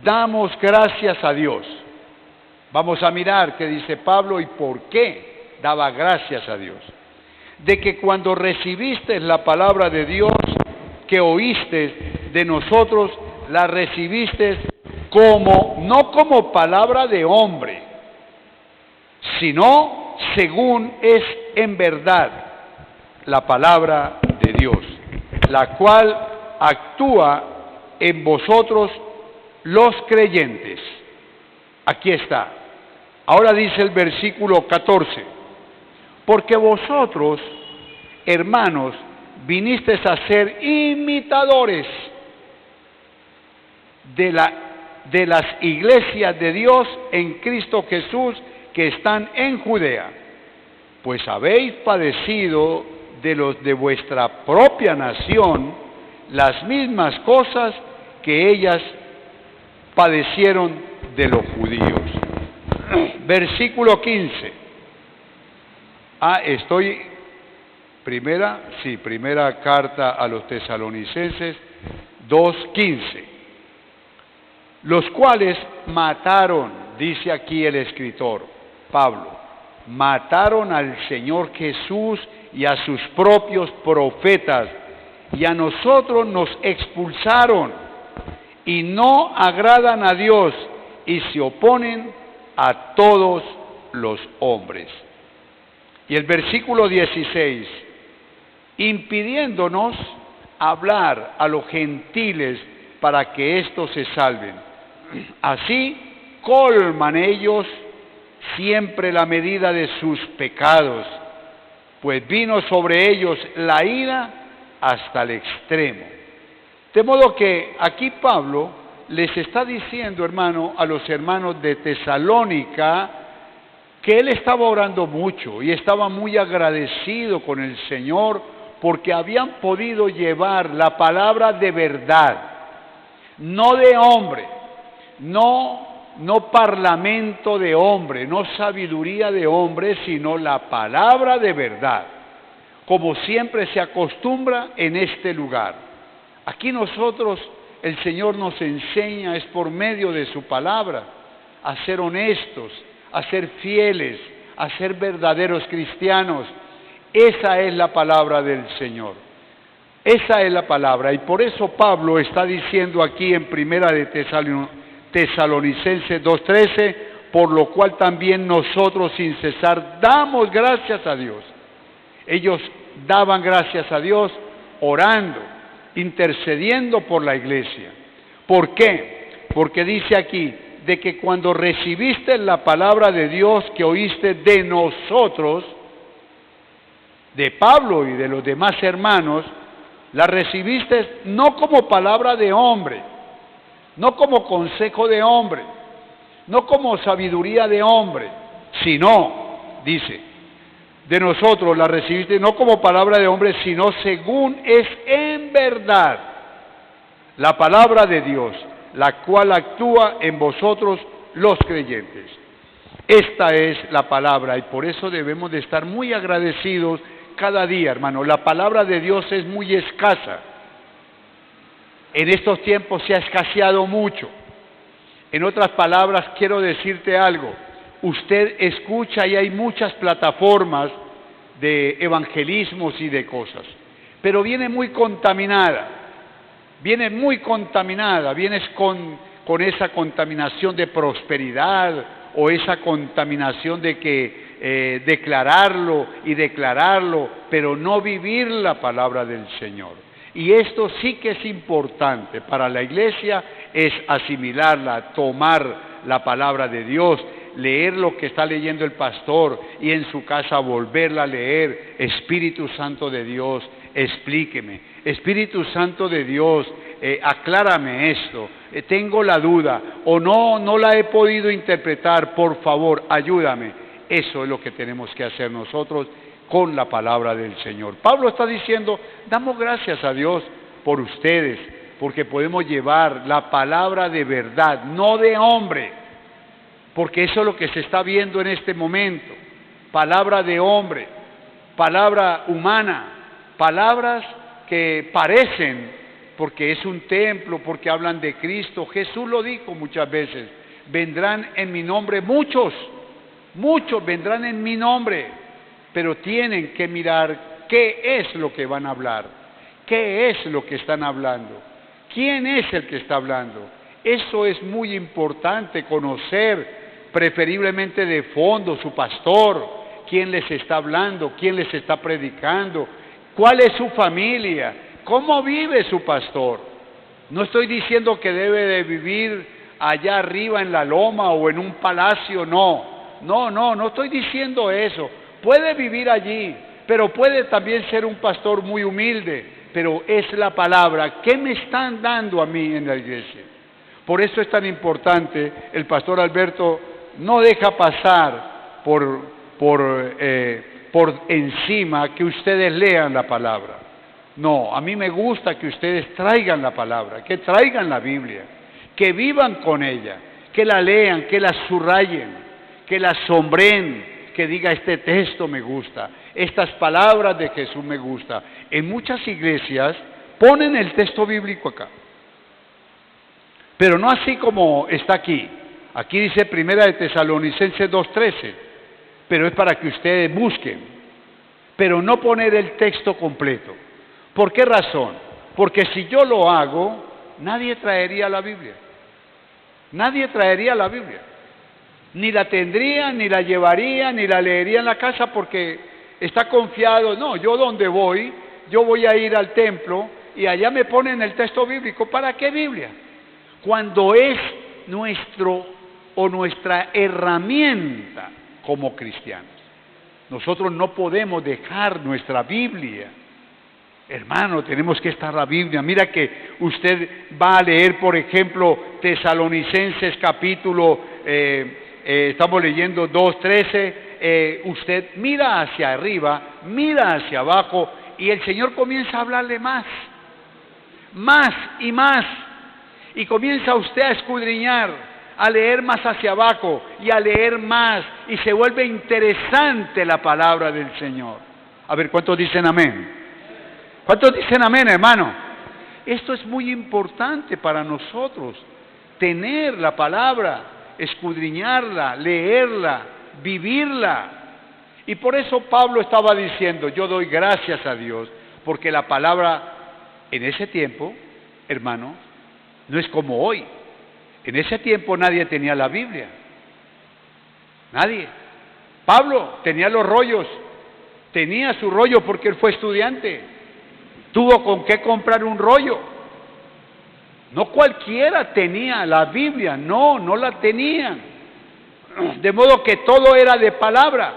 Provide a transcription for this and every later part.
damos gracias a Dios. Vamos a mirar qué dice Pablo y por qué daba gracias a Dios. De que cuando recibiste la palabra de Dios que oíste de nosotros, la recibiste no como palabra de hombre, sino según es en verdad la palabra de Dios, la cual actúa en vosotros los creyentes. Aquí está. Ahora dice el versículo 14, porque vosotros, hermanos, vinisteis a ser imitadores de las iglesias de Dios en Cristo Jesús que están en Judea, pues habéis padecido de los de vuestra propia nación las mismas cosas que ellas padecieron de los judíos. Versículo 15. Primera carta a los tesalonicenses 2:15. Los cuales mataron, dice aquí el escritor Pablo, mataron al Señor Jesús y a sus propios profetas, y a nosotros nos expulsaron, y no agradan a Dios, y se oponen a todos los hombres. Y el versículo 16, impidiéndonos hablar a los gentiles para que éstos se salven. Así colman ellos siempre la medida de sus pecados, pues vino sobre ellos la ira hasta el extremo. De modo que aquí Pablo les está diciendo, hermano, a los hermanos de Tesalónica, que él estaba orando mucho y estaba muy agradecido con el Señor porque habían podido llevar la palabra de verdad, no de hombre, no parlamento de hombre, no sabiduría de hombre, sino la palabra de verdad, como siempre se acostumbra en este lugar. Aquí nosotros, el Señor nos enseña, es por medio de su palabra, a ser honestos, a ser fieles, a ser verdaderos cristianos. Esa es la palabra del Señor. Esa es la palabra. Y por eso Pablo está diciendo aquí en Primera de Tesalonicenses 2:13, por lo cual también nosotros sin cesar damos gracias a Dios. Ellos daban gracias a Dios orando, intercediendo por la iglesia. ¿Por qué? Porque dice aquí, de que cuando recibiste la palabra de Dios que oíste de nosotros, de Pablo y de los demás hermanos, la recibiste no como palabra de hombre, no como consejo de hombre, no como sabiduría de hombre, sino, dice, de nosotros la recibiste no como palabra de hombre, sino según es en verdad la palabra de Dios, la cual actúa en vosotros los creyentes. Esta es la palabra y por eso debemos de estar muy agradecidos cada día, hermano. La palabra de Dios es muy escasa. En estos tiempos se ha escaseado mucho. En otras palabras, quiero decirte algo. Usted escucha y hay muchas plataformas de evangelismos y de cosas, pero viene muy contaminada. Vienes con esa contaminación de prosperidad o esa contaminación de que declararlo, pero no vivir la palabra del Señor. Y esto sí que es importante para la iglesia, es asimilarla, tomar la palabra de Dios, leer lo que está leyendo el pastor y en su casa volverla a leer. Espíritu Santo de Dios, explíqueme. Espíritu Santo de Dios, aclárame esto. Tengo la duda o no la he podido interpretar. Por favor, ayúdame. Eso es lo que tenemos que hacer nosotros con la palabra del Señor. Pablo está diciendo, damos gracias a Dios por ustedes, porque podemos llevar la palabra de verdad, no de hombre, porque eso es lo que se está viendo en este momento. Palabra de hombre, palabra humana, palabras que parecen porque es un templo, porque hablan de Cristo. Jesús lo dijo muchas veces, vendrán en mi nombre muchos vendrán en mi nombre, pero tienen que mirar qué es lo que van a hablar, qué es lo que están hablando, quién es el que está hablando. Eso es muy importante conocer, preferiblemente de fondo, su pastor, quién les está hablando, quién les está predicando, cuál es su familia, cómo vive su pastor. No estoy diciendo que debe de vivir allá arriba en la loma o en un palacio, no estoy diciendo eso. Puede vivir allí, pero puede también ser un pastor muy humilde, pero es la palabra. ¿Qué me están dando a mí en la iglesia? Por eso es tan importante, el pastor Alberto no deja pasar por encima que ustedes lean la palabra. No, a mí me gusta que ustedes traigan la palabra, que traigan la Biblia, que vivan con ella, que la lean, que la subrayen, que la sombreen, que diga este texto me gusta, estas palabras de Jesús me gusta. En muchas iglesias ponen el texto bíblico acá, pero no así como está aquí. Aquí dice Primera de Tesalonicenses 2:13, pero es para que ustedes busquen, pero no poner el texto completo. ¿Por qué razón? Porque si yo lo hago, nadie traería la Biblia. Nadie traería la Biblia. Ni la tendría, ni la llevaría, ni la leería en la casa porque está confiado. No, yo donde voy, yo voy a ir al templo y allá me ponen el texto bíblico. ¿Para qué Biblia? Cuando es nuestra herramienta como cristianos. Nosotros no podemos dejar nuestra Biblia. Hermano, tenemos que estar la Biblia. Mira que usted va a leer, por ejemplo, Tesalonicenses capítulo, estamos leyendo 2:13, usted mira hacia arriba, mira hacia abajo, y el Señor comienza a hablarle más y más, y comienza usted a escudriñar, a leer más hacia abajo, y a leer más, y se vuelve interesante la palabra del Señor. A ver, ¿cuántos dicen amén? ¿Cuántos dicen amén, hermano? Esto es muy importante para nosotros, tener la palabra, escudriñarla, leerla, vivirla. Y por eso Pablo estaba diciendo, yo doy gracias a Dios, porque la palabra en ese tiempo, hermano, no es como hoy. En ese tiempo nadie tenía la Biblia. Nadie. Pablo tenía los rollos, tenía su rollo porque él fue estudiante. Tuvo con qué comprar un rollo. No cualquiera tenía la Biblia, no la tenían. De modo que todo era de palabra.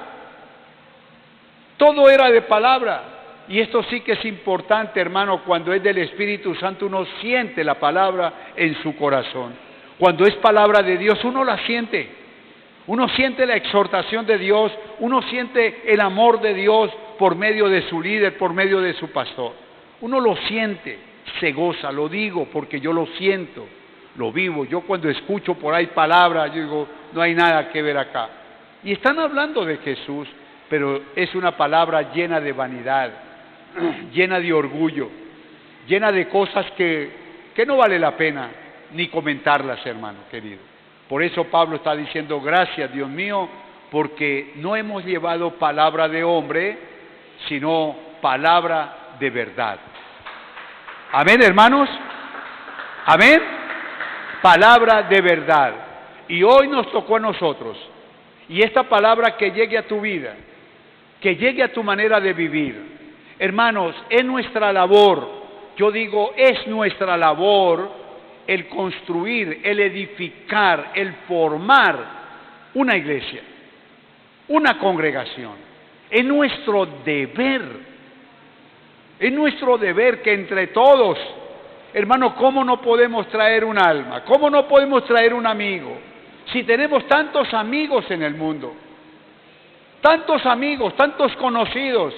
Todo era de palabra. Y esto sí que es importante, hermano, cuando es del Espíritu Santo uno siente la palabra en su corazón. Cuando es palabra de Dios uno la siente. Uno siente la exhortación de Dios, uno siente el amor de Dios por medio de su líder, por medio de su pastor. Uno lo siente, se goza, lo digo porque yo lo siento, lo vivo. Yo cuando escucho por ahí palabras, yo digo, no hay nada que ver acá. Y están hablando de Jesús, pero es una palabra llena de vanidad, llena de orgullo, llena de cosas que no vale la pena ni comentarlas, hermano querido. Por eso Pablo está diciendo, gracias Dios mío, porque no hemos llevado palabra de hombre, sino palabra de verdad. Amén, hermanos. Amén. Palabra de verdad. Y hoy nos tocó a nosotros. Y esta palabra que llegue a tu vida, que llegue a tu manera de vivir. Hermanos, es nuestra labor. Yo digo, es nuestra labor el construir, el edificar, el formar una iglesia, una congregación. Es nuestro deber. Es nuestro deber que entre todos, hermano, ¿cómo no podemos traer un alma? ¿Cómo no podemos traer un amigo? Si tenemos tantos amigos en el mundo, tantos amigos, tantos conocidos,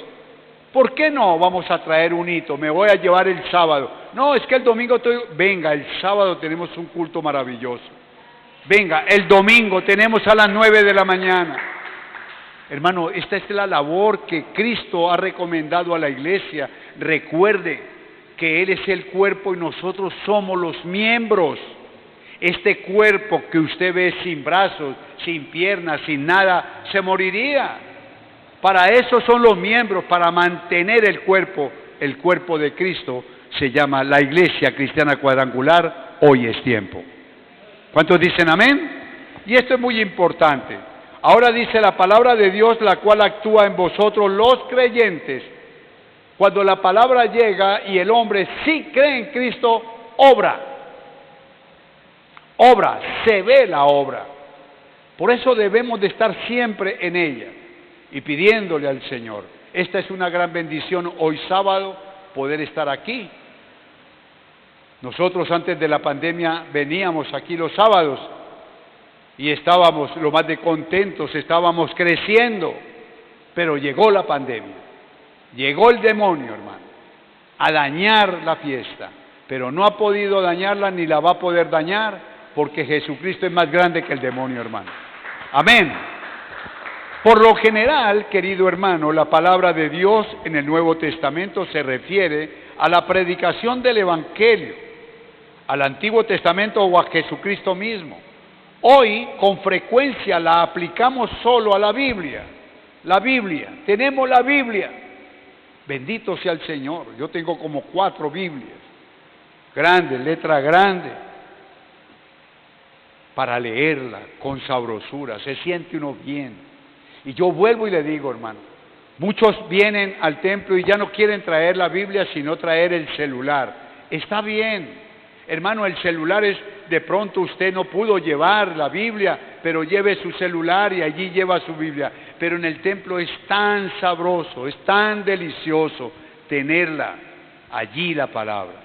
¿por qué no vamos a traer un hito? Me voy a llevar el sábado. No, es que el domingo venga, el sábado tenemos un culto maravilloso. Venga, el domingo tenemos a las 9 de la mañana. Hermano, esta es la labor que Cristo ha recomendado a la iglesia. Recuerde, que Él es el cuerpo y nosotros somos los miembros. Este cuerpo que usted ve sin brazos, sin piernas, sin nada, se moriría. Para eso son los miembros, para mantener el cuerpo de Cristo. Se llama la Iglesia Cristiana Cuadrangular. Hoy es tiempo. ¿Cuántos dicen amén? Y esto es muy importante. Ahora dice la palabra de Dios, la cual actúa en vosotros los creyentes. Cuando la palabra llega y el hombre sí cree en Cristo, obra, se ve la obra. Por eso debemos de estar siempre en ella y pidiéndole al Señor. Esta es una gran bendición hoy sábado poder estar aquí. Nosotros antes de la pandemia veníamos aquí los sábados y estábamos lo más de contentos, estábamos creciendo, pero llegó la pandemia, llegó el demonio, hermano, a dañar la fiesta, pero no ha podido dañarla ni la va a poder dañar, porque Jesucristo es más grande que el demonio, hermano. Amén. Por lo general, querido hermano, la palabra de Dios en el Nuevo Testamento se refiere a la predicación del Evangelio, al Antiguo Testamento o a Jesucristo mismo. Hoy, con frecuencia, la aplicamos solo a la Biblia. La Biblia, tenemos la Biblia. Bendito sea el Señor. Yo tengo como 4 Biblias, grandes, letra grande, para leerla con sabrosura. Se siente uno bien. Y yo vuelvo y le digo, hermano, muchos vienen al templo y ya no quieren traer la Biblia, sino traer el celular. Está bien, hermano, el celular es, de pronto usted no pudo llevar la Biblia, pero lleve su celular y allí lleva su Biblia. Pero en el templo es tan sabroso, es tan delicioso tenerla allí la palabra.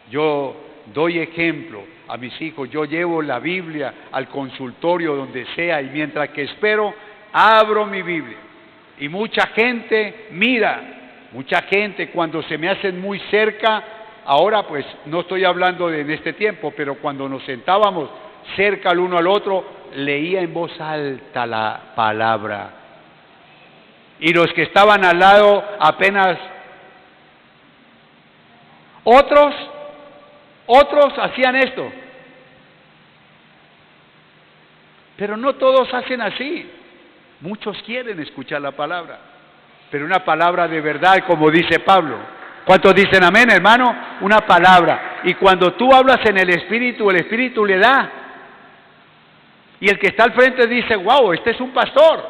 Yo doy ejemplo a mis hijos, yo llevo la Biblia al consultorio donde sea y mientras que espero, abro mi Biblia. Y mucha gente mira, mucha gente cuando se me hacen muy cerca, ahora pues no estoy hablando de en este tiempo, pero cuando nos sentábamos cerca el uno al otro, leía en voz alta la palabra. Y los que estaban al lado apenas, otros hacían esto. Pero no todos hacen así. Muchos quieren escuchar la palabra, pero una palabra de verdad, como dice Pablo. ¿Cuántos dicen amén, hermano? Una palabra. Y cuando tú hablas en el Espíritu le da. Y el que está al frente dice, wow, este es un pastor.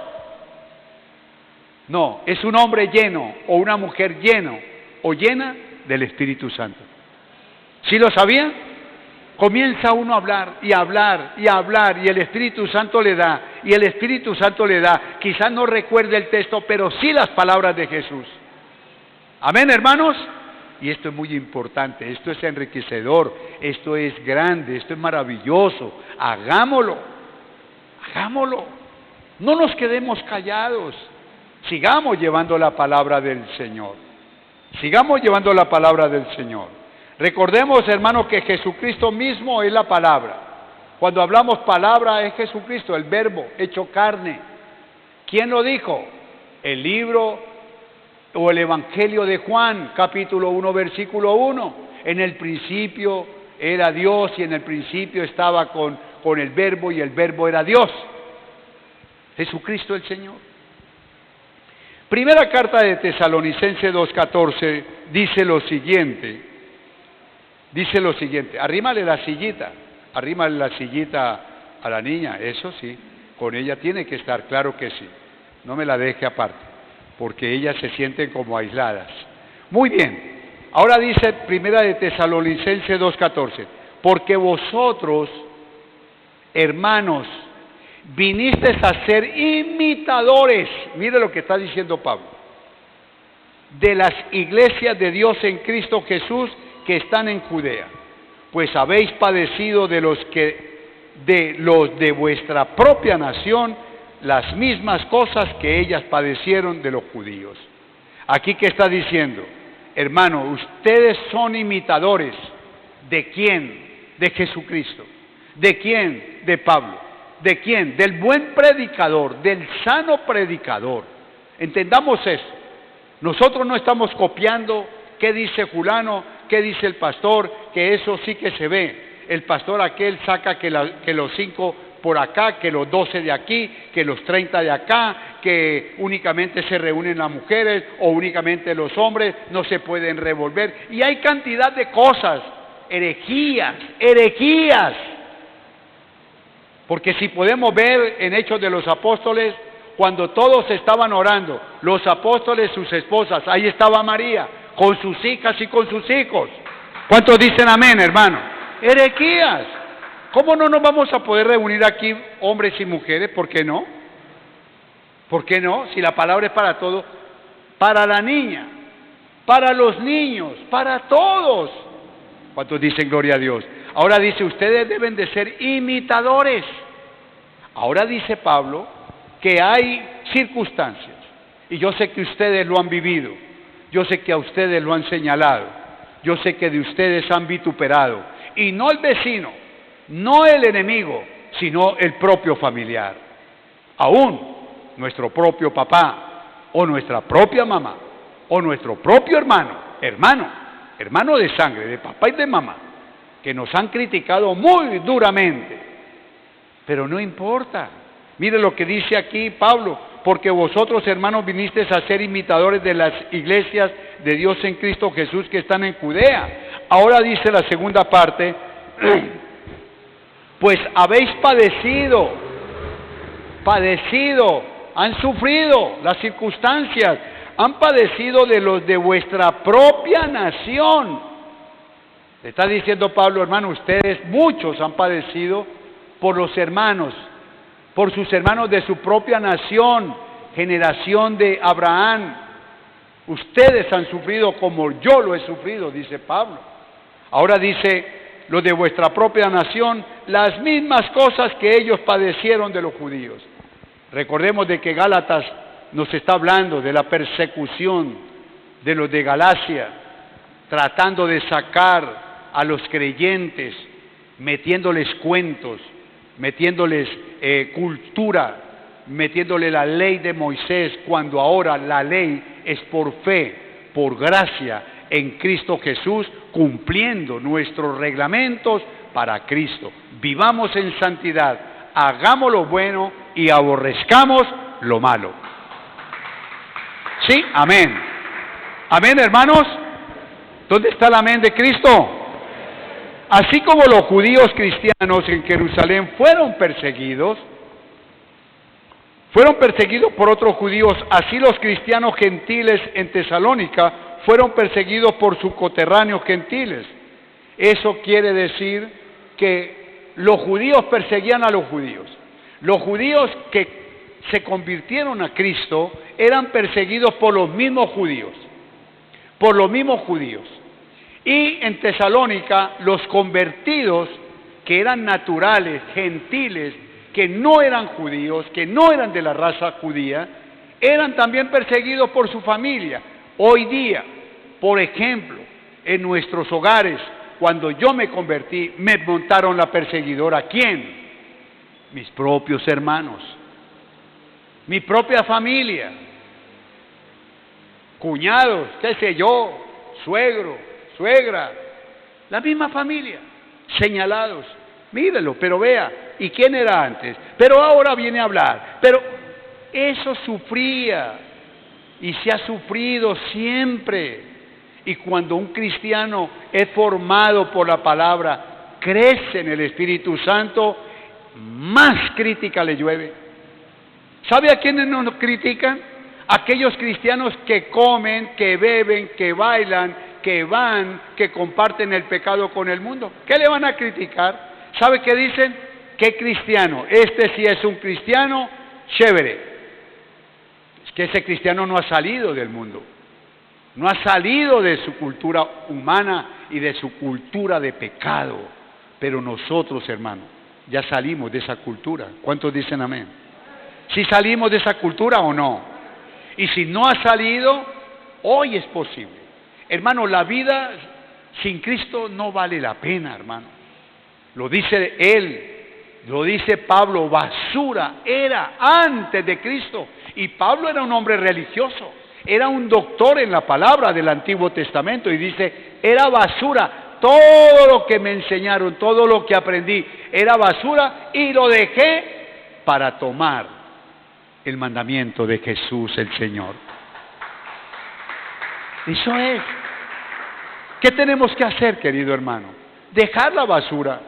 No, es un hombre lleno o una mujer lleno o llena del Espíritu Santo. ¿Sí lo sabían? Comienza uno a hablar y a hablar y a hablar y el Espíritu Santo le da y el Espíritu Santo le da. Quizás no recuerde el texto, pero sí las palabras de Jesús. Amén, hermanos. Y esto es muy importante, esto es enriquecedor, esto es grande, esto es maravilloso. Hagámoslo, hagámoslo. No nos quedemos callados. Sigamos llevando la palabra del Señor. Sigamos llevando la palabra del Señor. Recordemos, hermano, que Jesucristo mismo es la palabra. Cuando hablamos palabra es Jesucristo, el verbo hecho carne. ¿Quién lo dijo? El libro o el Evangelio de Juan, capítulo 1, versículo 1. En el principio era Dios y en el principio estaba con el verbo y el verbo era Dios. Jesucristo el Señor. Primera carta de Tesalonicenses 2:14 dice lo siguiente. Arrímale la sillita a la niña, eso sí, con ella tiene que estar, claro que sí. No me la deje aparte, porque ellas se sienten como aisladas. Muy bien, ahora dice Primera de Tesalonicenses 2:14, porque vosotros, hermanos, vinisteis a ser imitadores, mire lo que está diciendo Pablo, de las iglesias de Dios en Cristo Jesús que están en Judea, pues habéis padecido de los de vuestra propia nación las mismas cosas que ellas padecieron de los judíos. Aquí que está diciendo, hermano, ustedes son imitadores. ¿De quién? De Jesucristo. ¿De quién? De Pablo. ¿De quién? Del buen predicador, del sano predicador. Entendamos eso. Nosotros no estamos copiando qué dice fulano, ¿qué dice el pastor? Que eso sí que se ve. El pastor aquel saca que los 5 por acá, que los 12 de aquí, que los 30 de acá, que únicamente se reúnen las mujeres o únicamente los hombres, no se pueden revolver. Y hay cantidad de cosas, herejías. Porque si podemos ver en Hechos de los Apóstoles, cuando todos estaban orando, los apóstoles, sus esposas, ahí estaba María, con sus hijas y con sus hijos. ¿Cuántos dicen amén, hermano? Herejías. ¿Cómo no nos vamos a poder reunir aquí hombres y mujeres? ¿Por qué no? ¿Por qué no? Si la palabra es para todo, para la niña, para los niños, para todos. ¿Cuántos dicen gloria a Dios? Ahora dice, ustedes deben de ser imitadores. Ahora dice Pablo que hay circunstancias, y yo sé que ustedes lo han vivido, yo sé que a ustedes lo han señalado, yo sé que de ustedes han vituperado, y no el vecino, no el enemigo, sino el propio familiar, aún nuestro propio papá, o nuestra propia mamá, o nuestro propio hermano de sangre, de papá y de mamá, que nos han criticado muy duramente, pero no importa. Mire lo que dice aquí Pablo, porque vosotros, hermanos, vinisteis a ser imitadores de las iglesias de Dios en Cristo Jesús que están en Judea. Ahora dice la segunda parte, pues habéis padecido, han sufrido las circunstancias, han padecido de los de vuestra propia nación. Le está diciendo Pablo, hermano, ustedes muchos han padecido por los hermanos, por sus hermanos de su propia nación, generación de Abraham. Ustedes han sufrido como yo lo he sufrido, dice Pablo. Ahora dice, los de vuestra propia nación, las mismas cosas que ellos padecieron de los judíos. Recordemos de que Gálatas nos está hablando de la persecución de los de Galacia, tratando de sacar a los creyentes, metiéndoles cuentos, metiéndoles cultura, metiéndole la ley de Moisés, cuando ahora la ley es por fe, por gracia, en Cristo Jesús, cumpliendo nuestros reglamentos para Cristo. Vivamos en santidad, hagamos lo bueno y aborrezcamos lo malo. ¿Sí? Amén. Amén, hermanos. ¿Dónde está el amén de Cristo? Así como los judíos cristianos en Jerusalén fueron perseguidos por otros judíos, así los cristianos gentiles en Tesalónica fueron perseguidos por sus coterráneos gentiles. Eso quiere decir que los judíos perseguían a los judíos. Los judíos que se convirtieron a Cristo eran perseguidos por los mismos judíos. Y en Tesalónica, los convertidos, que eran naturales, gentiles, que no eran judíos, que no eran de la raza judía, eran también perseguidos por su familia. Hoy día, por ejemplo, en nuestros hogares, cuando yo me convertí, me montaron la perseguidora. ¿Quién? Mis propios hermanos, mi propia familia, cuñados, qué sé yo, suegro, suegra, la misma familia, señalados. Mírelo, pero vea, ¿y quién era antes? Pero ahora viene a hablar. Pero eso sufría y se ha sufrido siempre. Y cuando un cristiano es formado por la palabra, crece en el Espíritu Santo, más crítica le llueve. ¿Sabe a quiénes nos critican? Aquellos cristianos que comen, que beben, que bailan, que van, que comparten el pecado con el mundo. ¿Qué le van a criticar? ¿Sabe qué dicen? ¿Qué cristiano? Este sí es un cristiano chévere. Es que ese cristiano no ha salido del mundo, no ha salido de su cultura humana y de su cultura de pecado. Pero nosotros, hermanos, ya salimos de esa cultura. ¿Cuántos dicen amén? ¿Sí salimos de esa cultura o no? Y si no ha salido, hoy es posible. Hermano, la vida sin Cristo no vale la pena, hermano. Lo dice él, lo dice Pablo, basura era antes de Cristo. Y Pablo era un hombre religioso. era un doctor en la palabra del Antiguo Testamento y dice, era basura, todo lo que me enseñaron, todo lo que aprendí, era basura y lo dejé para tomar el mandamiento de Jesús el Señor. Eso es. ¿Qué tenemos que hacer, querido hermano? Dejar la basura,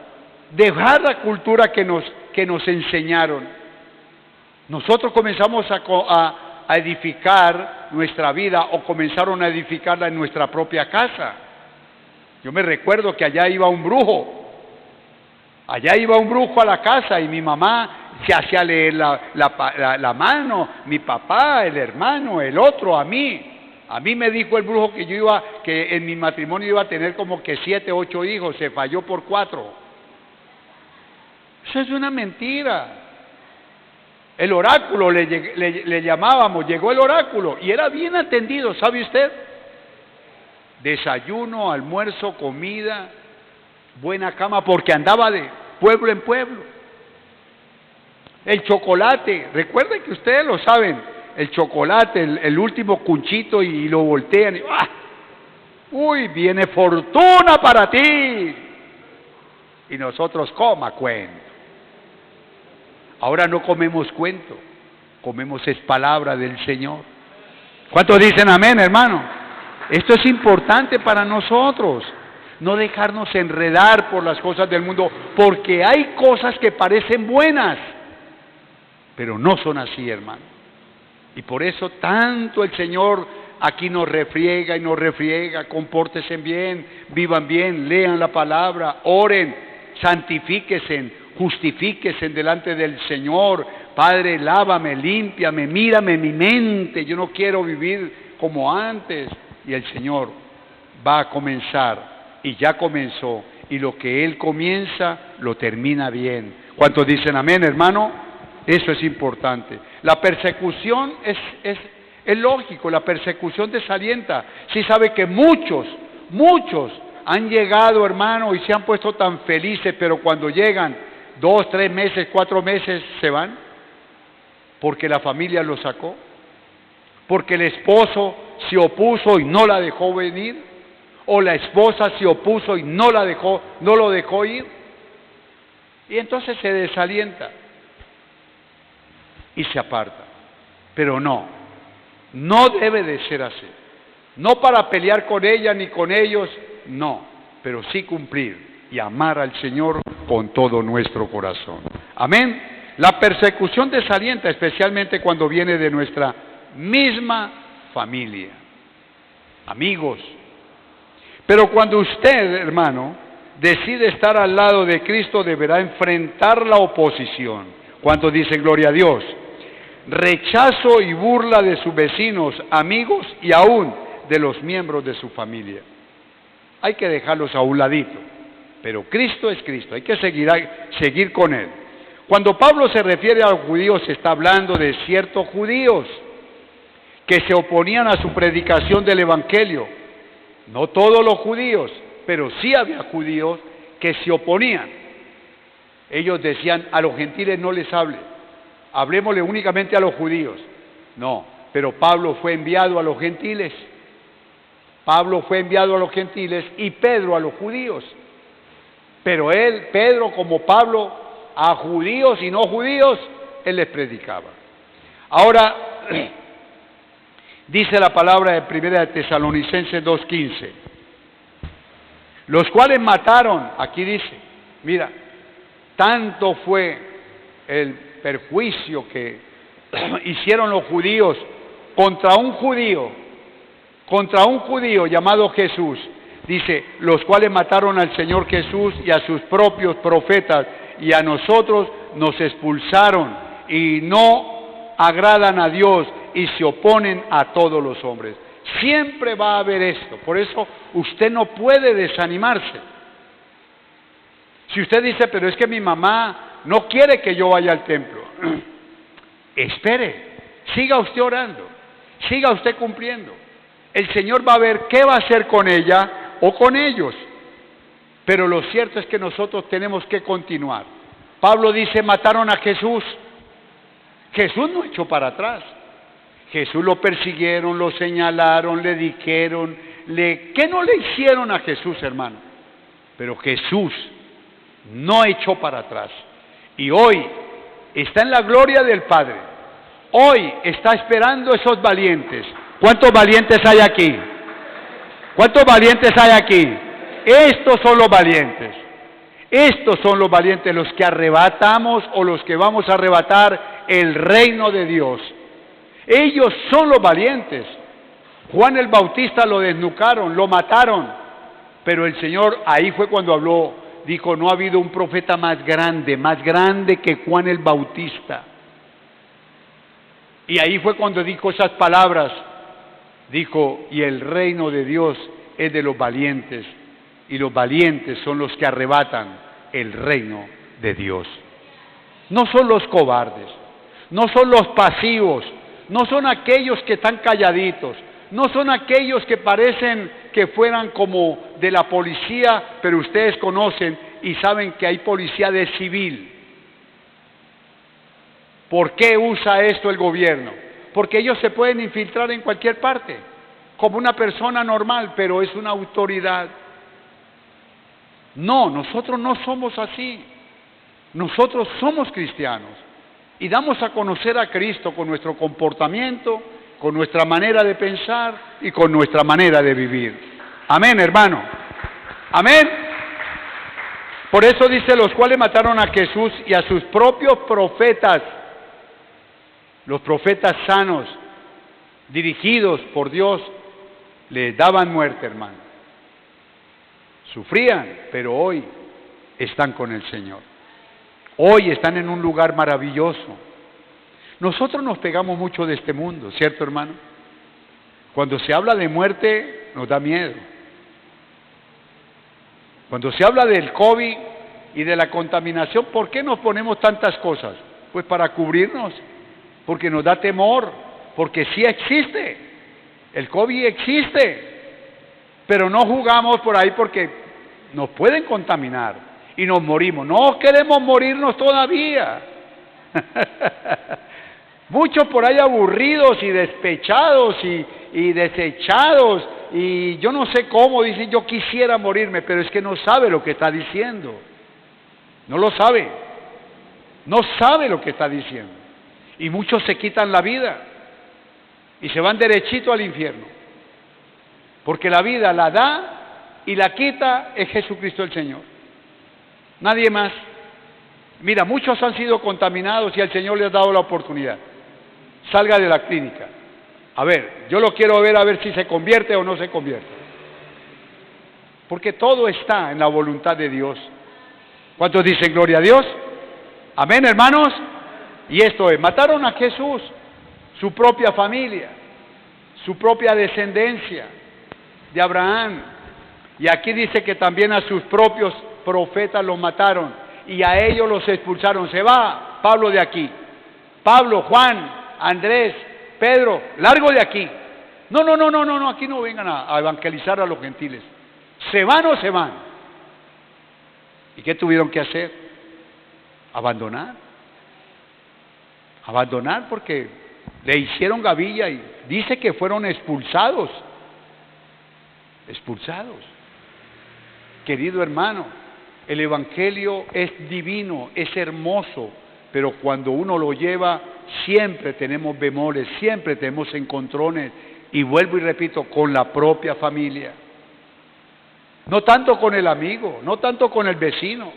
dejar la cultura que nos enseñaron. Nosotros comenzamos a edificar nuestra vida o comenzaron a edificarla en nuestra propia casa. Yo me recuerdo que allá iba un brujo a la casa y mi mamá se hacía leer la mano, mi papá, el hermano, el otro, a mí. A mí me dijo el brujo que en mi matrimonio iba a tener como que 7, 8 hijos, se falló por 4. Eso es una mentira. El oráculo le llamábamos, llegó el oráculo y era bien atendido, ¿sabe usted? Desayuno, almuerzo, comida, buena cama, porque andaba de pueblo en pueblo. El chocolate, recuerden que ustedes lo saben, el chocolate, el último cunchito y lo voltean y ¡ah! ¡Uy, viene fortuna para ti! Y nosotros coma cuento. Ahora no comemos cuento, comemos es palabra del Señor. ¿Cuántos dicen amén, hermano? Esto es importante para nosotros, no dejarnos enredar por las cosas del mundo, porque hay cosas que parecen buenas, pero no son así, hermano. Y por eso tanto el Señor aquí nos refriega y nos refriega, compórtense bien, vivan bien, lean la palabra, oren, santifíquense, justifíquense delante del Señor. Padre, lávame, límpiame, mírame mi mente, yo no quiero vivir como antes. Y el Señor va a comenzar, y ya comenzó, y lo que Él comienza, lo termina bien. ¿Cuántos dicen amén, hermano? Eso es importante. La persecución es lógico, la persecución desalienta. Sí sabe que muchos han llegado, hermano, y se han puesto tan felices, pero cuando llegan 2, 3 meses, 4 meses, se van, porque la familia los sacó, porque el esposo se opuso y no la dejó venir, o la esposa se opuso y no lo dejó ir, y entonces se desalienta y se aparta. Pero no debe de ser así, no para pelear con ella ni con ellos, no, pero sí cumplir y amar al Señor con todo nuestro corazón. Amén. La persecución desalienta, especialmente cuando viene de nuestra misma familia, amigos. Pero cuando usted, hermano, decide estar al lado de Cristo, deberá enfrentar la oposición. ¿Cuántos dicen gloria a Dios? Rechazo y burla de sus vecinos, amigos y aún de los miembros de su familia. Hay que dejarlos a un ladito, pero Cristo es Cristo, hay que seguir con Él. Cuando Pablo se refiere a los judíos, se está hablando de ciertos judíos que se oponían a su predicación del Evangelio. No todos los judíos, pero sí había judíos que se oponían. Ellos decían, a los gentiles no les hable, hablemosle únicamente a los judíos. No, pero Pablo fue enviado a los gentiles. Pablo fue enviado a los gentiles y Pedro a los judíos. Pero Pedro como Pablo, a judíos y no judíos, él les predicaba. Ahora, dice la palabra de 1 Tesalonicenses 2:15, los cuales mataron, aquí dice, mira, tanto fue el perjuicio que hicieron los judíos contra un judío llamado Jesús, dice, los cuales mataron al Señor Jesús y a sus propios profetas, y a nosotros nos expulsaron y no agradan a Dios y se oponen a todos los hombres. Siempre va a haber esto, por eso usted no puede desanimarse. Si usted dice, pero es que mi mamá no quiere que yo vaya al templo, espere, siga usted orando, siga usted cumpliendo. El Señor va a ver qué va a hacer con ella o con ellos. Pero lo cierto es que nosotros tenemos que continuar. Pablo dice, mataron a Jesús. Jesús no echó para atrás. Jesús lo persiguieron, lo señalaron, le dijeron, ¿qué no le hicieron a Jesús, hermano? Pero Jesús no echó para atrás. Y hoy está en la gloria del Padre. Hoy está esperando esos valientes. ¿Cuántos valientes hay aquí? ¿Cuántos valientes hay aquí? Estos son los valientes. Estos son los valientes, los que arrebatamos o los que vamos a arrebatar el reino de Dios. Ellos son los valientes. Juan el Bautista lo desnucaron, lo mataron, pero el Señor ahí fue cuando habló, dijo, no ha habido un profeta más grande que Juan el Bautista. Y ahí fue cuando dijo esas palabras, dijo, y el reino de Dios es de los valientes, y los valientes son los que arrebatan el reino de Dios. No son los cobardes, no son los pasivos, no son aquellos que están calladitos, no son aquellos que parecen que fueran como de la policía, pero ustedes conocen y saben que hay policía de civil. ¿Por qué usa esto el gobierno? Porque ellos se pueden infiltrar en cualquier parte, como una persona normal, pero es una autoridad. No, nosotros no somos así. Nosotros somos cristianos y damos a conocer a Cristo con nuestro comportamiento, con nuestra manera de pensar y con nuestra manera de vivir. Amén, hermano. Amén. Por eso dice, los cuales mataron a Jesús y a sus propios profetas, los profetas sanos, dirigidos por Dios, les daban muerte, hermano. Sufrían, pero hoy están con el Señor. Hoy están en un lugar maravilloso. Nosotros nos pegamos mucho de este mundo, ¿cierto, hermano? Cuando se habla de muerte, nos da miedo. Cuando se habla del COVID y de la contaminación, ¿por qué nos ponemos tantas cosas? Pues para cubrirnos, porque nos da temor, porque sí existe. El COVID existe, pero no jugamos por ahí porque nos pueden contaminar y nos morimos. No queremos morirnos todavía. Muchos por ahí aburridos y despechados y desechados y yo no sé cómo dicen, yo quisiera morirme, pero es que no sabe lo que está diciendo. No lo sabe. No sabe lo que está diciendo. Y muchos se quitan la vida y se van derechito al infierno. Porque la vida la da y la quita es Jesucristo el Señor. Nadie más. Mira, muchos han sido contaminados y al Señor le ha dado la oportunidad. Salga de la clínica. A ver, yo lo quiero ver a ver si se convierte o no se convierte. Porque todo está en la voluntad de Dios. ¿Cuántos dicen gloria a Dios? Amén, hermanos. Y esto es, mataron a Jesús, su propia familia, su propia descendencia de Abraham. Y aquí dice que también a sus propios profetas los mataron y a ellos los expulsaron. Se va Pablo de aquí. Pablo, Juan, Andrés, Pedro, largo de aquí. No, aquí no vengan a evangelizar a los gentiles. ¿Se van o se van? ¿Y qué tuvieron que hacer? Abandonar. Abandonar porque le hicieron gavilla y dice que fueron expulsados. Expulsados. Querido hermano, el Evangelio es divino, es hermoso, pero cuando uno lo lleva, siempre tenemos bemoles, siempre tenemos encontrones, y vuelvo y repito, con la propia familia. No tanto con el amigo, no tanto con el vecino.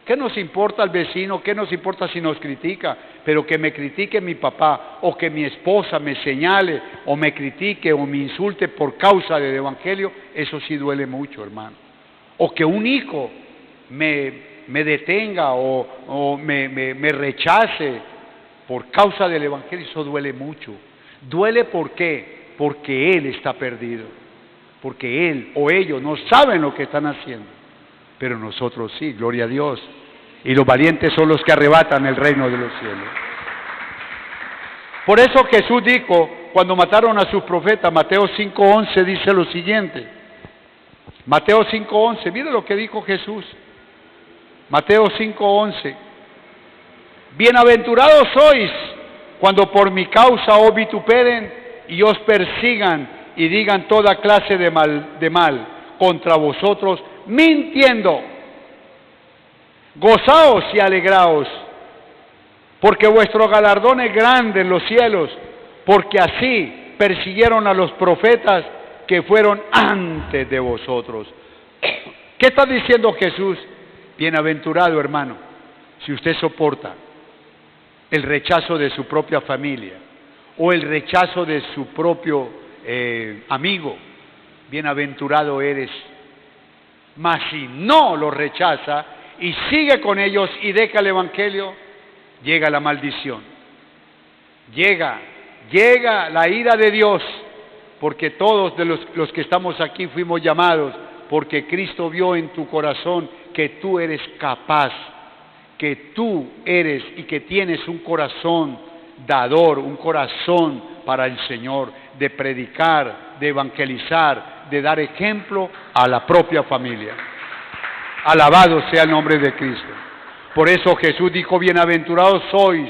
¿Qué nos importa el vecino? ¿Qué nos importa si nos critica? Pero que me critique mi papá, o que mi esposa me señale, o me critique, o me insulte por causa del Evangelio, eso sí duele mucho, hermano. O que un hijo me detenga o me rechace por causa del Evangelio, eso duele mucho. ¿Duele por qué? Porque él está perdido. Porque él o ellos no saben lo que están haciendo. Pero nosotros sí, gloria a Dios. Y los valientes son los que arrebatan el reino de los cielos. Por eso Jesús dijo, cuando mataron a sus profetas, Mateo 5:11 dice lo siguiente. Mateo 5:11, mire lo que dijo Jesús. Mateo 5:11. Bienaventurados sois cuando por mi causa os vituperen y os persigan y digan toda clase de mal contra vosotros, mintiendo. Gozaos y alegraos, porque vuestro galardón es grande en los cielos, porque así persiguieron a los profetas que fueron antes de vosotros. ¿Qué está diciendo Jesús? Bienaventurado, hermano, si usted soporta el rechazo de su propia familia o el rechazo de su propio amigo, bienaventurado eres. Mas si no lo rechaza y sigue con ellos y deja el evangelio, llega la maldición, llega la ira de Dios, porque todos de los que estamos aquí fuimos llamados, porque Cristo vio en tu corazón que tú eres capaz, que tú eres y que tienes un corazón dador, un corazón para el Señor, de predicar, de evangelizar, de dar ejemplo a la propia familia. Alabado sea el nombre de Cristo. Por eso Jesús dijo, bienaventurados sois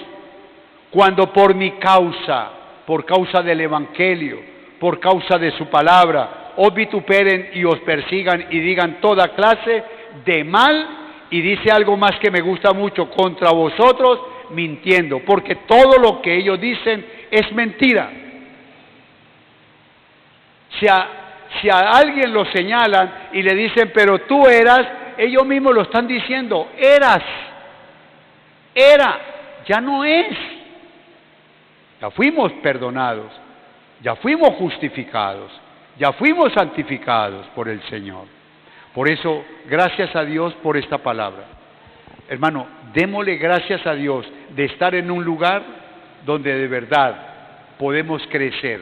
cuando por mi causa, por causa del evangelio, por causa de su palabra, os vituperen y os persigan y digan toda clase de mal, y dice algo más que me gusta mucho, contra vosotros mintiendo, porque todo lo que ellos dicen es mentira. Si a alguien lo señalan y le dicen, pero tú eras, ellos mismos lo están diciendo, era, ya no es. Ya fuimos perdonados, ya fuimos justificados, ya fuimos santificados por el Señor. Por eso, gracias a Dios por esta palabra. Hermano, démosle gracias a Dios de estar en un lugar donde de verdad podemos crecer,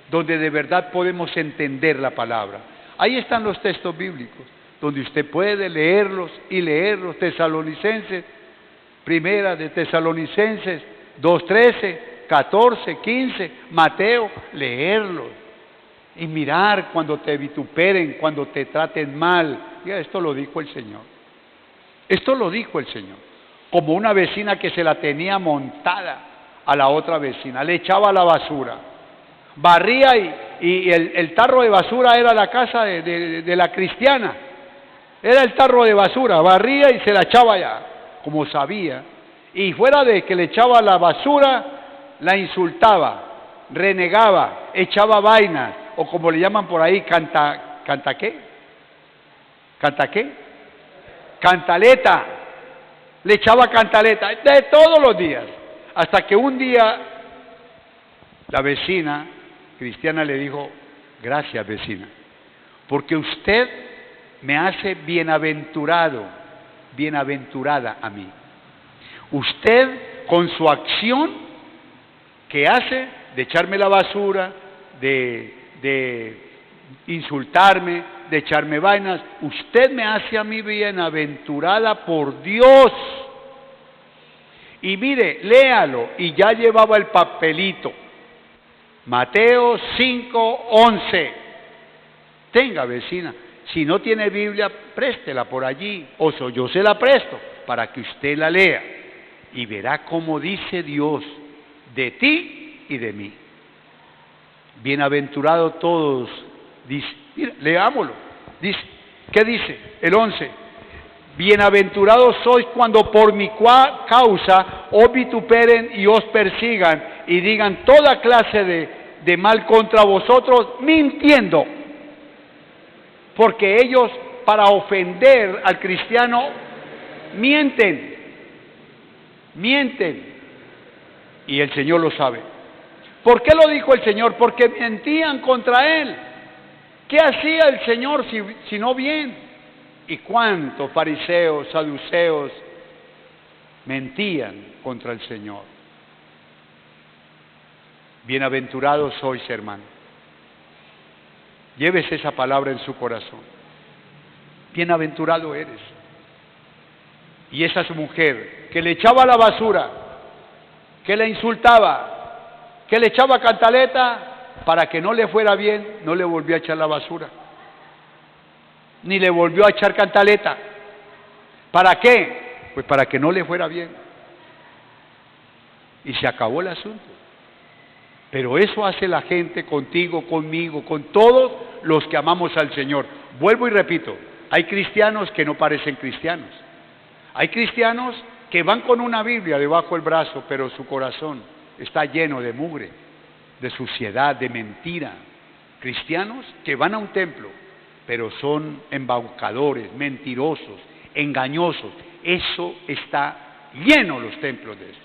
donde de verdad podemos entender la palabra. Ahí están los textos bíblicos, donde usted puede leerlos y leerlos. Tesalonicenses, primera de Tesalonicenses 2:13, 14, 15, Mateo, leerlos y mirar cuando te vituperen, cuando te traten mal. Ya, esto lo dijo el Señor. Esto lo dijo el Señor. Como una vecina que se la tenía montada a la otra vecina, le echaba la basura, barría y el tarro de basura era la casa de la cristiana. Era el tarro de basura, barría y se la echaba allá, como sabía. Y fuera de que le echaba la basura, la insultaba, renegaba, echaba vainas, o como le llaman por ahí, ¿canta qué? ¿Canta qué? Cantaleta. Le echaba cantaleta, de todos los días. Hasta que un día la vecina cristiana le dijo, gracias vecina, porque usted me hace bienaventurado, bienaventurada a mí. Usted con su acción que hace de echarme la basura, de insultarme, de echarme vainas, usted me hace a mí bienaventurada por Dios. Y mire, léalo, y ya llevaba el papelito. Mateo 5:11. Tenga, vecina, si no tiene Biblia, préstela por allí, o yo se la presto para que usted la lea y verá cómo dice Dios de ti y de mí. Bienaventurados todos, dice, mira, leámoslo, dice, ¿qué dice? El 11, bienaventurados sois cuando por mi causa os vituperen y os persigan y digan toda clase de mal contra vosotros, mintiendo, porque ellos para ofender al cristiano mienten, y el Señor lo sabe. ¿Por qué lo dijo el Señor? Porque mentían contra Él. ¿Qué hacía el Señor si no bien? ¿Y cuántos fariseos, saduceos mentían contra el Señor? Bienaventurados sois, hermano. Llévese esa palabra en su corazón. Bienaventurado eres. Y esa mujer que le echaba la basura, que le insultaba, que le echaba cantaleta, para que no le fuera bien, no le volvió a echar la basura, ni le volvió a echar cantaleta. ¿Para qué? Pues para que no le fuera bien. y se acabó el asunto. Pero eso hace la gente contigo, conmigo, con todos los que amamos al Señor. Vuelvo y repito, hay cristianos que no parecen cristianos. Hay cristianos que van con una Biblia debajo del brazo, pero su corazón está lleno de mugre, de suciedad, de mentira. Cristianos que van a un templo, pero son embaucadores, mentirosos, engañosos. Eso está lleno los templos de eso.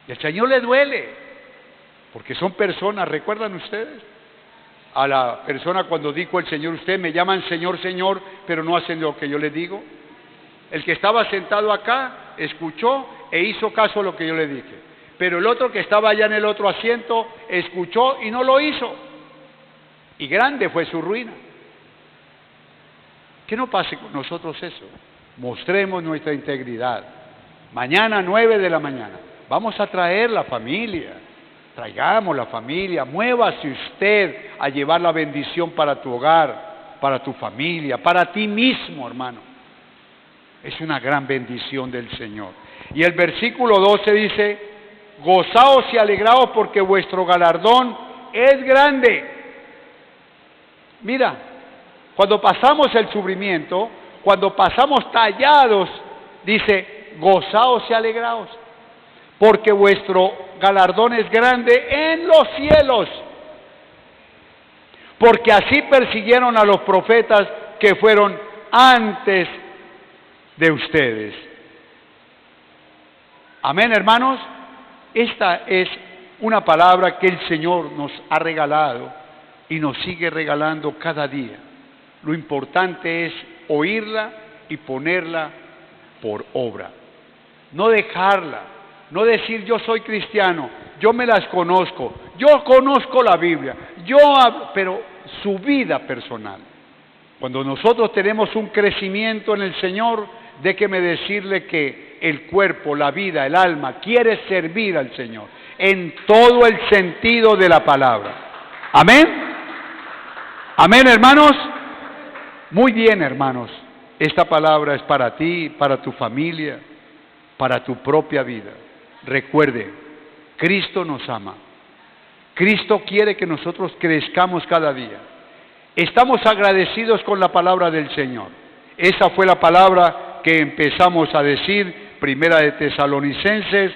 Y al Señor le duele, porque son personas, ¿recuerdan ustedes? A la persona cuando dijo el Señor, ustedes me llaman Señor, Señor, pero no hacen lo que yo les digo. El que estaba sentado acá, escuchó e hizo caso a lo que yo le dije. Pero el otro que estaba allá en el otro asiento, escuchó y no lo hizo. Y grande fue su ruina. Que no pase con nosotros eso. Mostremos nuestra integridad. Mañana 9 de la mañana, vamos a traer la familia. Traigamos la familia. Muévase usted a llevar la bendición para tu hogar, para tu familia, para ti mismo, hermano. Es una gran bendición del Señor. Y el versículo 12 dice, gozaos y alegraos porque vuestro galardón es grande. Mira, cuando pasamos el sufrimiento, cuando pasamos tallados, dice, gozaos y alegraos, porque vuestro galardón es grande en los cielos. Porque así persiguieron a los profetas que fueron antes de ustedes. Amén, hermanos. Esta es una palabra que el Señor nos ha regalado y nos sigue regalando cada día. Lo importante es oírla y ponerla por obra. No dejarla, no decir yo soy cristiano, yo me las conozco, yo conozco la Biblia, pero su vida personal. Cuando nosotros tenemos un crecimiento en el Señor, déjeme decirle que el cuerpo, la vida, el alma quiere servir al Señor en todo el sentido de la palabra. Amén. Amén, hermanos. Muy bien, hermanos. Esta palabra es para ti, para tu familia, para tu propia vida. Recuerde, Cristo nos ama. Cristo quiere que nosotros crezcamos cada día. Estamos agradecidos con la palabra del Señor. Esa fue la palabra que empezamos a decir, Primera de Tesalonicenses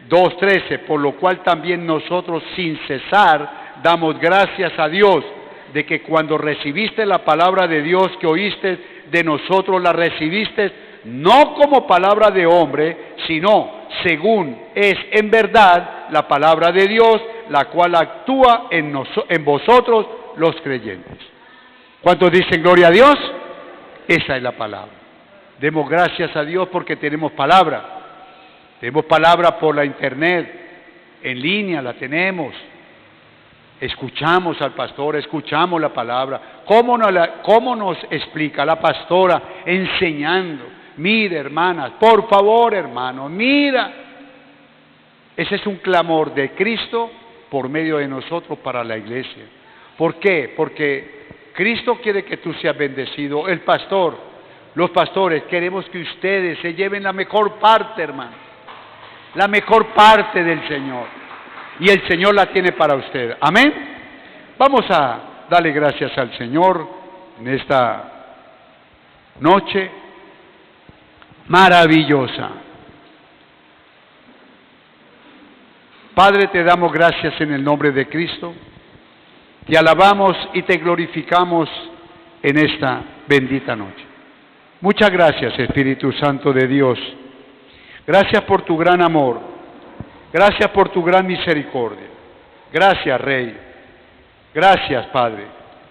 2:13, por lo cual también nosotros sin cesar damos gracias a Dios de que cuando recibiste la palabra de Dios que oíste de nosotros, la recibiste no como palabra de hombre, sino según es en verdad la palabra de Dios, la cual actúa en vosotros los creyentes. ¿Cuántos dicen gloria a Dios? Esa es la palabra. Demos gracias a Dios porque tenemos palabra. Tenemos palabra por la internet, en línea la tenemos. Escuchamos al pastor, escuchamos la palabra. ¿Cómo nos explica la pastora? Enseñando. Mira, hermanas, por favor, hermano, mira. Ese es un clamor de Cristo por medio de nosotros para la iglesia. ¿Por qué? Porque Cristo quiere que tú seas bendecido. El pastor, los pastores, queremos que ustedes se lleven la mejor parte, hermano. La mejor parte del Señor. Y el Señor la tiene para usted. Amén. Vamos a darle gracias al Señor en esta noche maravillosa. Padre, te damos gracias en el nombre de Cristo. Te alabamos y te glorificamos en esta bendita noche. Muchas gracias, Espíritu Santo de Dios. Gracias por tu gran amor. Gracias por tu gran misericordia. Gracias, Rey. Gracias, Padre.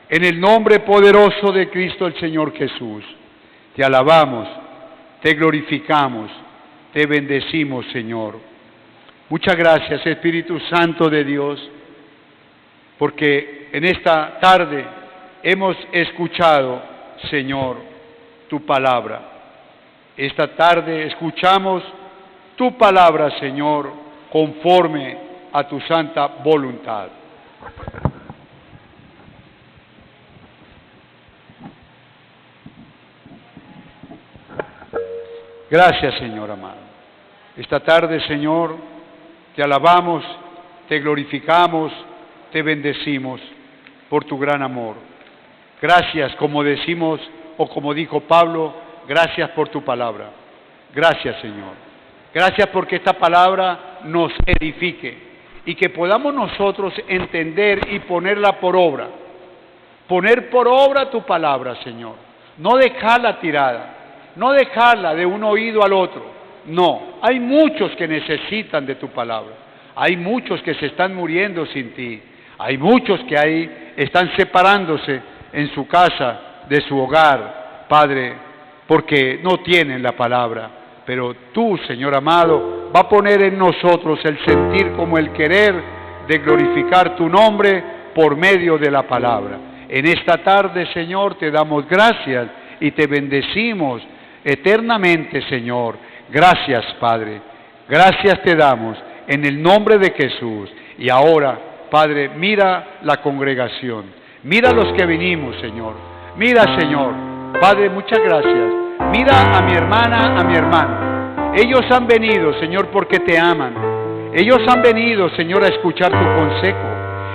En el nombre poderoso de Cristo el Señor Jesús, te alabamos, te glorificamos, te bendecimos, Señor. Muchas gracias, Espíritu Santo de Dios, porque en esta tarde hemos escuchado, Señor, tu palabra. Esta tarde escuchamos tu palabra, Señor, conforme a tu santa voluntad. Gracias, Señor amado. Esta tarde, Señor, Te alabamos, te glorificamos, te bendecimos por tu gran amor. Gracias, como decimos o como dijo Pablo, gracias por tu palabra. Gracias, Señor. Gracias porque esta palabra nos edifique y que podamos nosotros entender y ponerla por obra. Poner por obra tu palabra, Señor. No dejarla tirada, no dejarla de un oído al otro. No, hay muchos que necesitan de tu palabra. Hay muchos que se están muriendo sin ti. Hay muchos que ahí están separándose en su casa, de su hogar, Padre, porque no tienen la palabra. Pero tú, Señor amado, va a poner en nosotros el sentir como el querer de glorificar tu nombre por medio de la palabra. En esta tarde, Señor, te damos gracias y te bendecimos eternamente, Señor. Gracias, Padre. Gracias te damos en el nombre de Jesús. Y ahora, Padre, mira la congregación. Mira los que venimos, Señor. Mira, Señor. Padre, muchas gracias. Mira a mi hermana, a mi hermano. Ellos han venido, Señor, porque te aman. Ellos han venido, Señor, a escuchar tu consejo.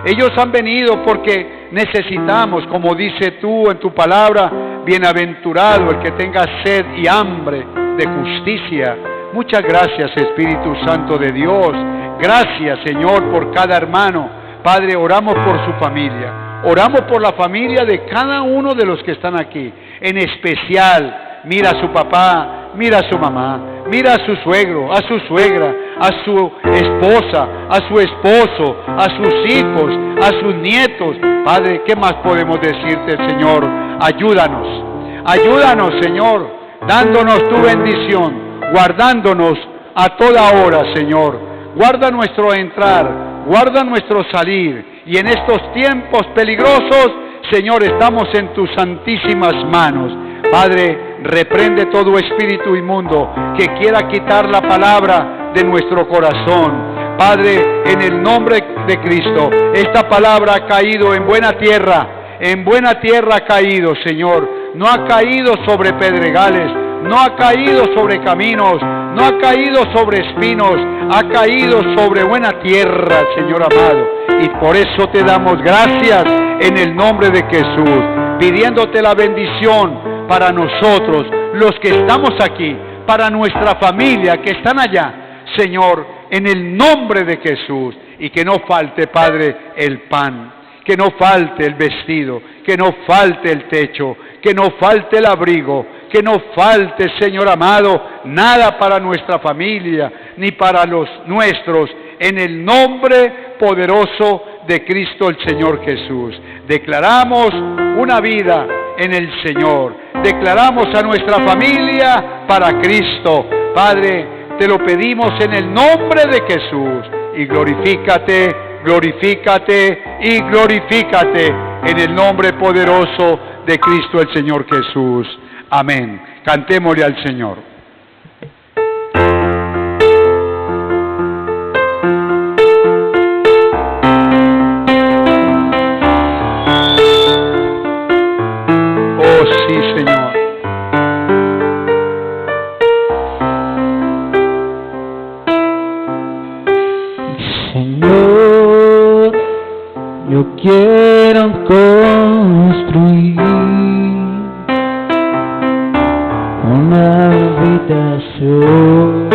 Ellos han venido porque necesitamos, como dice tú en tu palabra, bienaventurado el que tenga sed y hambre de justicia. Muchas gracias, Espíritu Santo de Dios. Gracias, Señor, por cada hermano. Padre, oramos por su familia. Oramos por la familia de cada uno de los que están aquí. En especial, mira a su papá, mira a su mamá, mira a su suegro, a su suegra, a su esposa, a su esposo, a sus hijos, a sus nietos. Padre, ¿qué más podemos decirte, Señor? Ayúdanos, ayúdanos, Señor, dándonos tu bendición, guardándonos a toda hora, Señor. Guarda nuestro entrar, guarda nuestro salir. Y en estos tiempos peligrosos, Señor, estamos en tus santísimas manos. Padre, reprende todo espíritu inmundo que quiera quitar la palabra de nuestro corazón. Padre, en el nombre de Cristo, esta palabra ha caído en buena tierra ha caído, Señor. No ha caído sobre pedregales, no ha caído sobre caminos, no ha caído sobre espinos, ha caído sobre buena tierra, Señor amado. Y por eso te damos gracias en el nombre de Jesús, pidiéndote la bendición para nosotros, los que estamos aquí, para nuestra familia que están allá, Señor, en el nombre de Jesús. Y que no falte, Padre, el pan, que no falte el vestido, que no falte el techo, que no falte el abrigo, que no falte, Señor amado, nada para nuestra familia, ni para los nuestros, en el nombre poderoso de Cristo el Señor Jesús. Declaramos una vida en el Señor, declaramos a nuestra familia para Cristo. Padre, te lo pedimos en el nombre de Jesús, y glorifícate, glorifícate y glorifícate en el nombre poderoso de Cristo el Señor Jesús. Amén. Cantémosle al Señor. Oh sí, Señor. Señor, yo quiero construir una habitación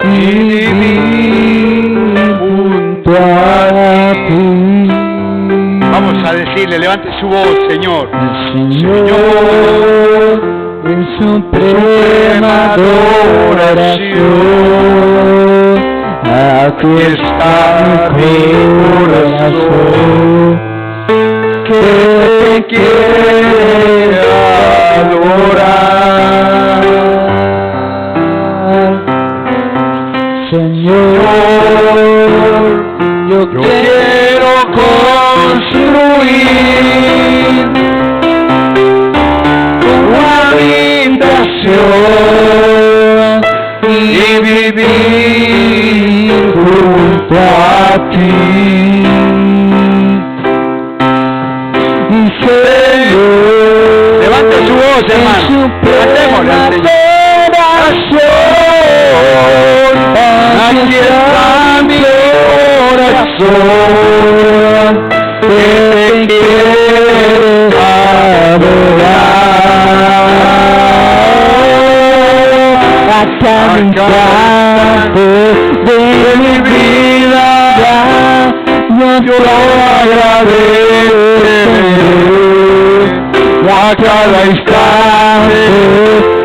y vivir junto a ti. Vamos a decirle, levante su voz, Señor. Señor, en suprema adoración, aquí está mi corazón, que te quiere adorar. Señor, yo quiero construir una habitación y vivir junto a ti. Señor, Levante su voz, hermano. Cantémosle al Señor. Aquí está corazón que te quiere adorar. A cada instante de mi vida yo te agradeceré. A cada instante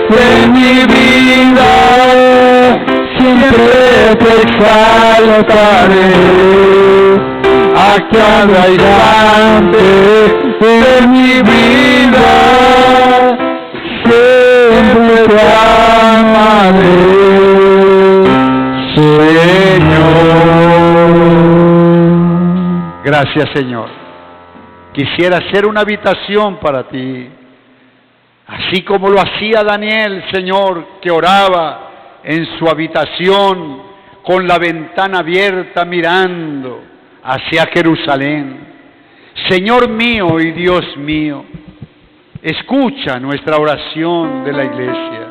de mi vida siempre te exaltaré. A cada instante de mi vida siempre te amaré, Señor. Gracias, Señor. Quisiera hacer una habitación para ti, así como lo hacía Daniel, Señor, que oraba en su habitación con la ventana abierta mirando hacia Jerusalén. Señor mío y Dios mío, escucha nuestra oración de la iglesia,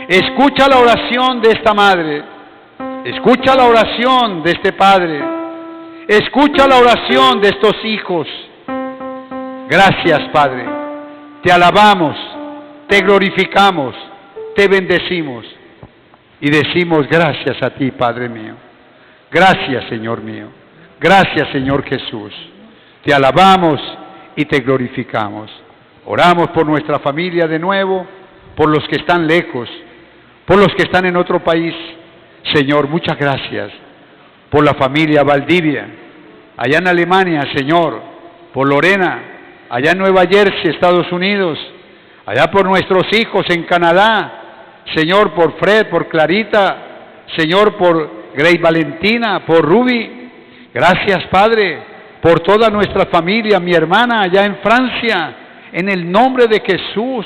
escucha la oración de esta madre, escucha la oración de este padre, escucha la oración de estos hijos. Gracias, Padre, te alabamos, te glorificamos, te bendecimos y decimos gracias a ti, Padre mío. Gracias, Señor mío. Gracias, Señor Jesús. Te alabamos y te glorificamos. Oramos por nuestra familia de nuevo, por los que están lejos, por los que están en otro país. Señor, muchas gracias por la familia Valdivia, allá en Alemania, Señor, por Lorena, allá en Nueva Jersey, Estados Unidos, allá por nuestros hijos en Canadá, Señor, por Fred, por Clarita, Señor, por Grace Valentina, por Ruby. Gracias, Padre, por toda nuestra familia, mi hermana allá en Francia, en el nombre de Jesús,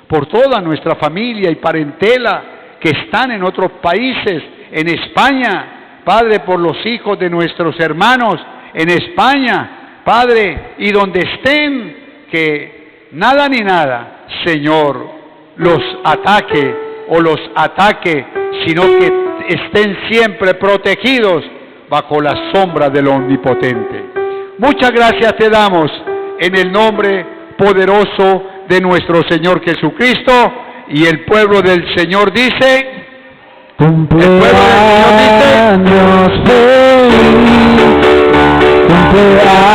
por toda nuestra familia y parentela que están en otros países, en España, Padre, por los hijos de nuestros hermanos en España, Padre, y donde estén, que nada ni nada, Señor, los ataque o los ataque, sino que estén siempre protegidos bajo la sombra del Omnipotente. Muchas gracias te damos en el nombre poderoso de nuestro Señor Jesucristo, y el pueblo del Señor dice, Cumpleaños feliz, cumpleaños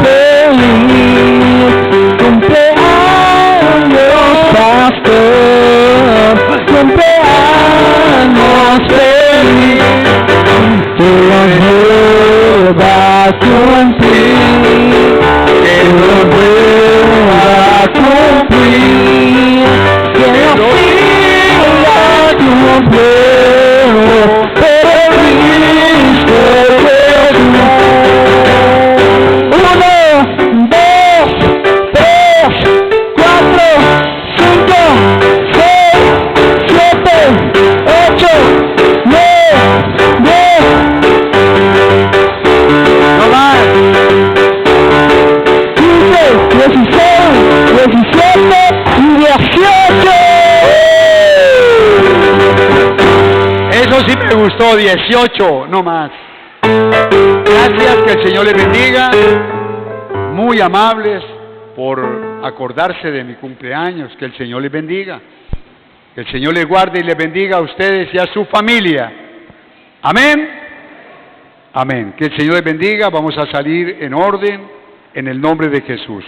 feliz, cumpleaños pastor, cumpleaños feliz, que lo vuelva a cumplir, que lo vuelva a cumplir, que lo siga cumpliendo, pero Cristo Jesús. 1, 2, 3, 4, 5, 6, 7, 8, 9, 10. No más. 15, 16, 17 y 18. eso sí me gustó, 18, no más. Gracias, que el Señor les bendiga, muy amables por acordarse de mi cumpleaños, que el Señor les bendiga, que el Señor les guarde y les bendiga a ustedes y a su familia. Amén. Amén. Que el Señor les bendiga. Vamos a salir en orden en el nombre de Jesús.